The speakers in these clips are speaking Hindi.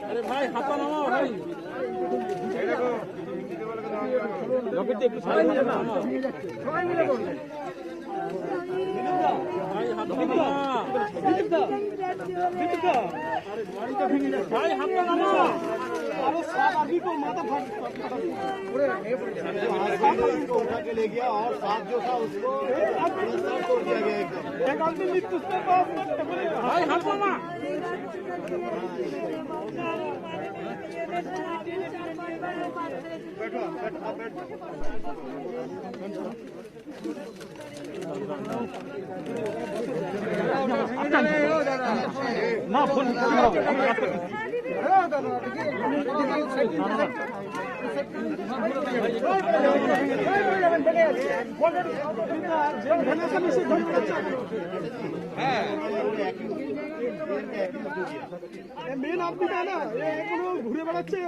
अरे भाई हाथा नामाओ भाई একটু সবাই মিলে না সবাই মিলে করবে ভাই হাতা নামা भाई हाथा नामा अरे सात आदमी को माथा फाड़ उठा के ले गया और साथ जो था उसको तोड़ दिया गया एक आदमी मृत्यु से भाई हाथा नामा बैठो बैठो ना फोन মেন আপনিটা না এখনো ঘুরে বেড়াচ্ছে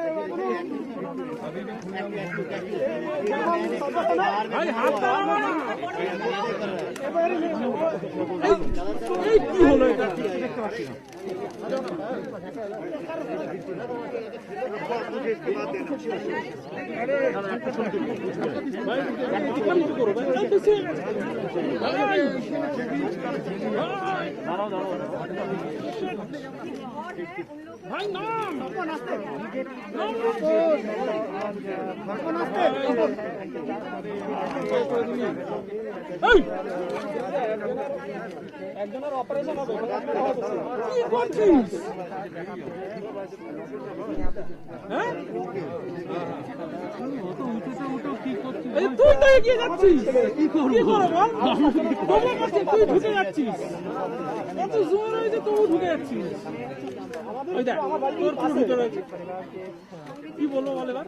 কি হলো এটা দেখতে পাচ্ছি না भाई नाम একজনের অপারেশন হবে কি করছিস হ্যাঁ তুই তো এগিয়ে যাচ্ছিস কি করবো তুই ঢুকে যাচ্ছিস কত জোর হয়েছে তুই ঢুকে যাচ্ছিস ওই দেখ তোর পুরো ভিতরে কি বলবো বল এবার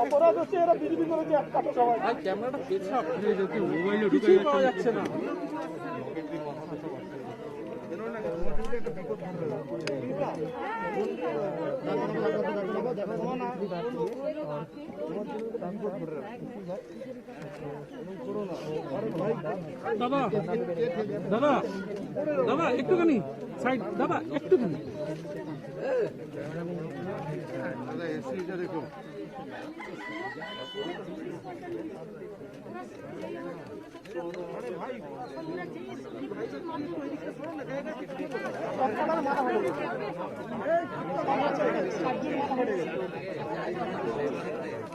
অপরাধ হচ্ছে এরা বিজেপি করেছে এক কাটো সবাই ক্যামেরাটা পেছাপ মোবাইলে ঢুকে পাওয়া যাচ্ছে না দাদা দাদা দাদা একটুখানি সাইড দাদা একটুখানি দাদা এসিটা দেখো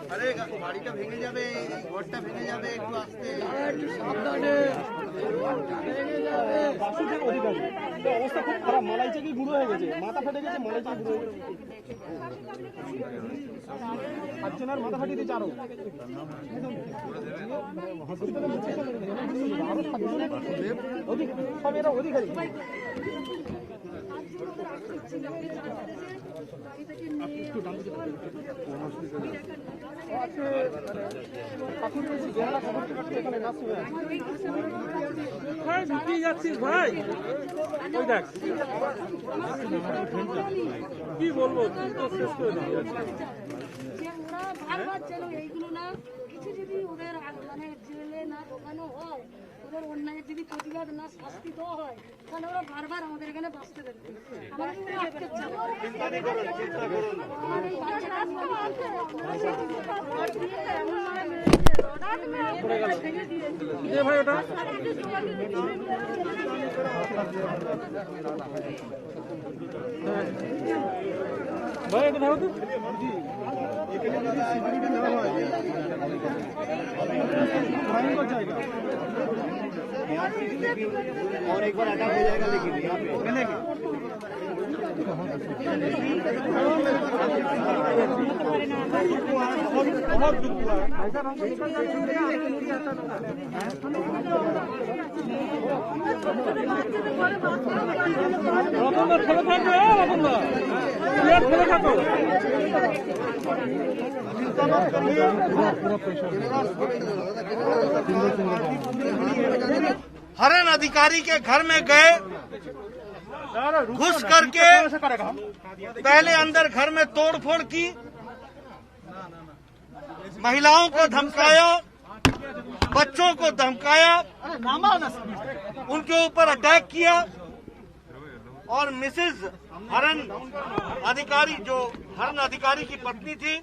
আরে বাড়িটা ভেঙে যাবে ঘরটা ভেঙে যাবে একটু আস্তে সাবধানে বাসুদের অধিকারী অবস্থা খুব খারাপ মালাই চাকি গুঁড়ো হয়ে গেছে মাথা ফেটে গেছে মালাই চাকি গুঁড়ো হয়ে গেছে একজনের মাথা ফাটিয়ে দিয়েছে আরো সব এরা অধিকারী যাচ্ছিস ভাই ওই দেখ কি বলবো তুই তো শেষ করে দিবি এইগুলো না কিছু যদি ওদের মানে জেলে না ঢোকানো হয় ওদের অন্যায়ের যদি প্রতিবাদ না শাস্তি দেওয়া হয় তাহলে ওরা বারবার আমাদের এখানে বাঁচতে দেবে ভাই ওটা ভাই এটা দেখো তো और एक बार अटैक हो जाएगा लेकिन यहाँ पे बहुत दुख हुआ हरन अधिकारी के घर में गए, घुस करके पहले अंदर घर में तोड़फोड़ की, महिलाओं को धमकाया, बच्चों को धमकाया, उनके ऊपर अटैक किया और मिसेज हरण अधिकारी, जो हरण अधिकारी की पत्नी थी,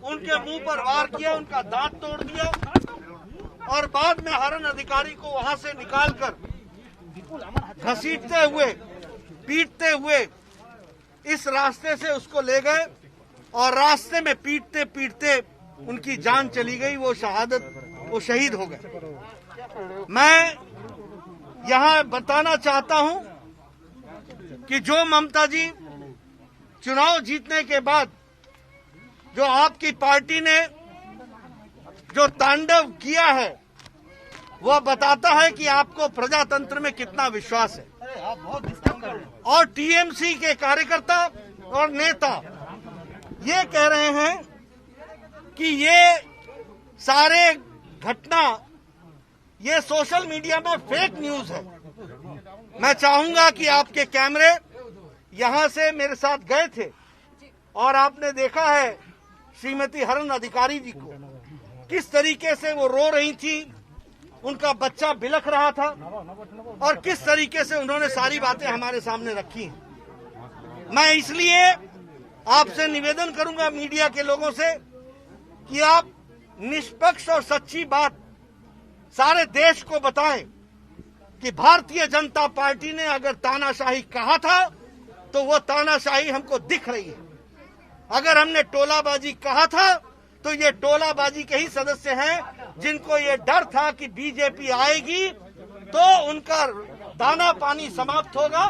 उनके मुंह पर वार किया, उनका दांत तोड़ दिया और बाद में हरण अधिकारी को वहां से निकालकर घसीटते हुए, पीटते हुए इस रास्ते से उसको ले गए और रास्ते में पीटते पीटते उनकी जान चली गई। वो शहीद हो गए। मैं यहां बताना चाहता हूं कि जो ममता जी चुनाव जीतने के बाद जो आपकी पार्टी ने जो तांडव किया है, वह बताता है कि आपको प्रजातंत्र में कितना विश्वास है। और टीएमसी के कार्यकर्ता और नेता ये कह रहे हैं कि ये सारे घटना ये सोशल मीडिया में फेक न्यूज है। मैं चाहूंगा कि आपके कैमरे यहां से मेरे साथ गए थे और आपने देखा है श्रीमती हरण अधिकारी जी को किस तरीके से वो रो रही थी, उनका बच्चा बिलख रहा था और किस तरीके से उन्होंने सारी बातें हमारे सामने रखी हैं। मैं इसलिए आपसे निवेदन करूंगा मीडिया के लोगों से कि आप निष्पक्ष और सच्ची बात सारे देश को बताएं कि भारतीय जनता पार्टी ने अगर तानाशाही कहा था तो वो तानाशाही हमको दिख रही है। अगर हमने टोलाबाजी कहा था तो ये टोलाबाजी के ही सदस्य हैं जिनको ये डर था कि बीजेपी आएगी तो उनका दाना पानी समाप्त होगा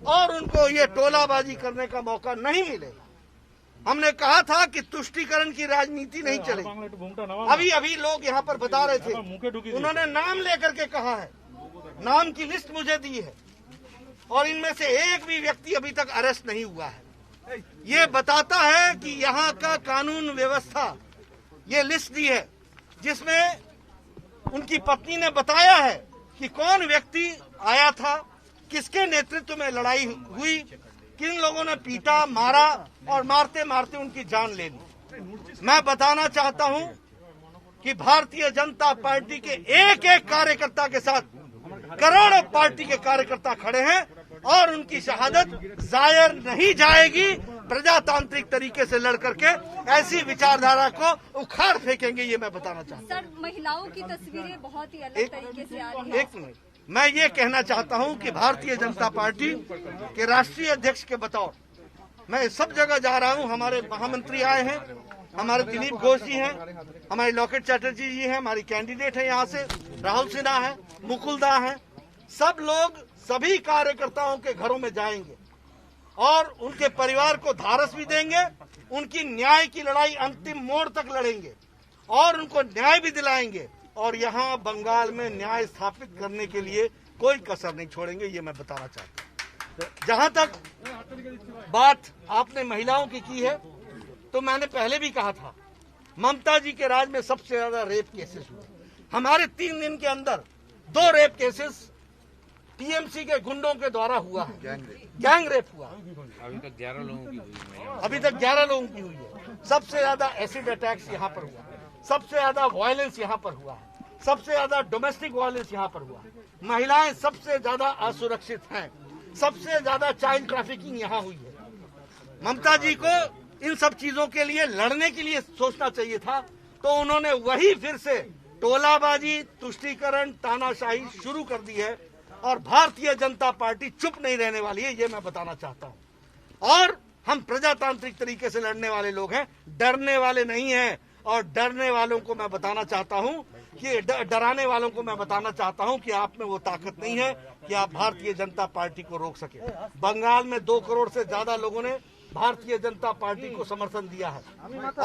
और उनको ये टोलाबाजी करने का मौका नहीं मिलेगा। हमने कहा था कि तुष्टीकरण की राजनीति नहीं चलेगी। अभी लोग यहाँ पर बता रहे थे, उन्होंने नाम लेकर के कहा है, नाम की लिस्ट मुझे दी है और इनमें से एक भी व्यक्ति अभी तक अरेस्ट नहीं हुआ है। ये बताता है कि यहाँ का कानून व्यवस्था, ये लिस्ट दी है जिसमें उनकी पत्नी ने बताया है कि कौन व्यक्ति आया था, किसके नेतृत्व में लड़ाई हुई, किन लोगों ने पीटा, मारा और मारते मारते उनकी जान ले ली। मैं बताना चाहता हूं कि भारतीय जनता पार्टी के एक एक कार्यकर्ता के साथ करोड़ों पार्टी के कार्यकर्ता खड़े हैं और उनकी शहादत जाया नहीं जाएगी। प्रजातांत्रिक तरीके से लड़ करके ऐसी विचारधारा को उखाड़ फेंकेंगे, ये मैं बताना चाहता हूँ। सर, महिलाओं की तस्वीरें बहुत ही अलग तरीके से आ रही हैं। एक मिनट, मैं ये कहना चाहता हूँ कि भारतीय जनता पार्टी के राष्ट्रीय अध्यक्ष के बतौर मैं सब जगह जा रहा हूँ। हमारे महामंत्री आए हैं, हमारे दिलीप घोष जी हैं, हमारे लॉकेट चैटर्जी जी हैं, हमारी कैंडिडेट है यहाँ से राहुल सिन्हा है, मुकुलदा है। सब लोग सभी कार्यकर्ताओं के घरों में जाएंगे और उनके परिवार को धारस भी देंगे, उनकी न्याय की लड़ाई अंतिम मोड़ तक लड़ेंगे और उनको न्याय भी दिलाएंगे और यहाँ बंगाल में न्याय स्थापित करने के लिए कोई कसर नहीं छोड़ेंगे, ये मैं बताना चाहता हूँ। जहां तक बात आपने महिलाओं की है, तो मैंने पहले भी कहा था, ममता जी के राज में सबसे ज्यादा रेप केसेस हुए। हमारे 3 दिन के अंदर 2 रेप केसेस टीएमसी के गुंडों के द्वारा हुआ है, गैंग रेप हुआ। अभी तक 11 लोगों की हुई है। सबसे ज्यादा एसिड अटैक्स यहाँ पर हुआ, सबसे ज्यादा वायलेंस यहाँ पर हुआ है, सबसे ज्यादा डोमेस्टिक वायलेंस यहाँ पर हुआ है। महिलाएं सबसे ज्यादा असुरक्षित हैं, सबसे ज्यादा चाइल्ड ट्रैफिकिंग यहाँ हुई है। ममता जी को इन सब चीजों के लिए लड़ने के लिए सोचना चाहिए था, तो उन्होंने वही फिर से टोलाबाजी, तुष्टीकरण, तानाशाही शुरू कर दी है और भारतीय जनता पार्टी चुप नहीं रहने वाली है, ये मैं बताना चाहता हूं। और हम प्रजातांत्रिक तरीके से लड़ने वाले लोग हैं, डरने वाले नहीं हैं। और डरने वालों को मैं बताना चाहता हूं कि डराने वालों को मैं बताना चाहता हूं कि आप में वो ताकत नहीं है कि आप भारतीय जनता पार्टी को रोक सके। बंगाल में 2 करोड़ से ज्यादा लोगों ने भारतीय जनता पार्टी को समर्थन दिया है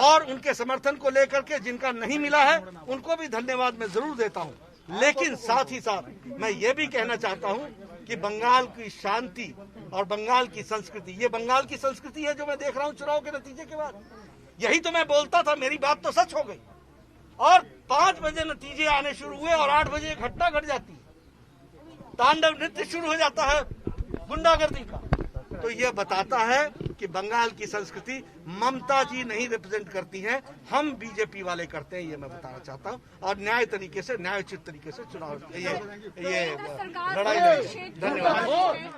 और उनके समर्थन को लेकर के जिनका नहीं मिला है उनको भी धन्यवाद मैं जरूर देता हूं। लेकिन साथ ही साथ मैं ये भी कहना चाहता हूं कि बंगाल की शांति और बंगाल की संस्कृति, ये बंगाल की संस्कृति है जो मैं देख रहा हूं चुनाव के नतीजे के बाद। यही तो मैं बोलता था, मेरी बात तो सच हो गई। और 5 बजे नतीजे आने शुरू हुए और 8 बजे घटना घट जाती है, तांडव नृत्य शुरू हो जाता है गुंडागर्दी का। तो ये बताता है कि बंगाल की संस्कृति ममता जी नहीं रिप्रेजेंट करती हैं, हम बीजेपी वाले करते हैं, ये मैं बताना चाहता हूं। और न्यायोचित तरीके से चुनाव ये लड़ाई लड़ी। धन्यवाद।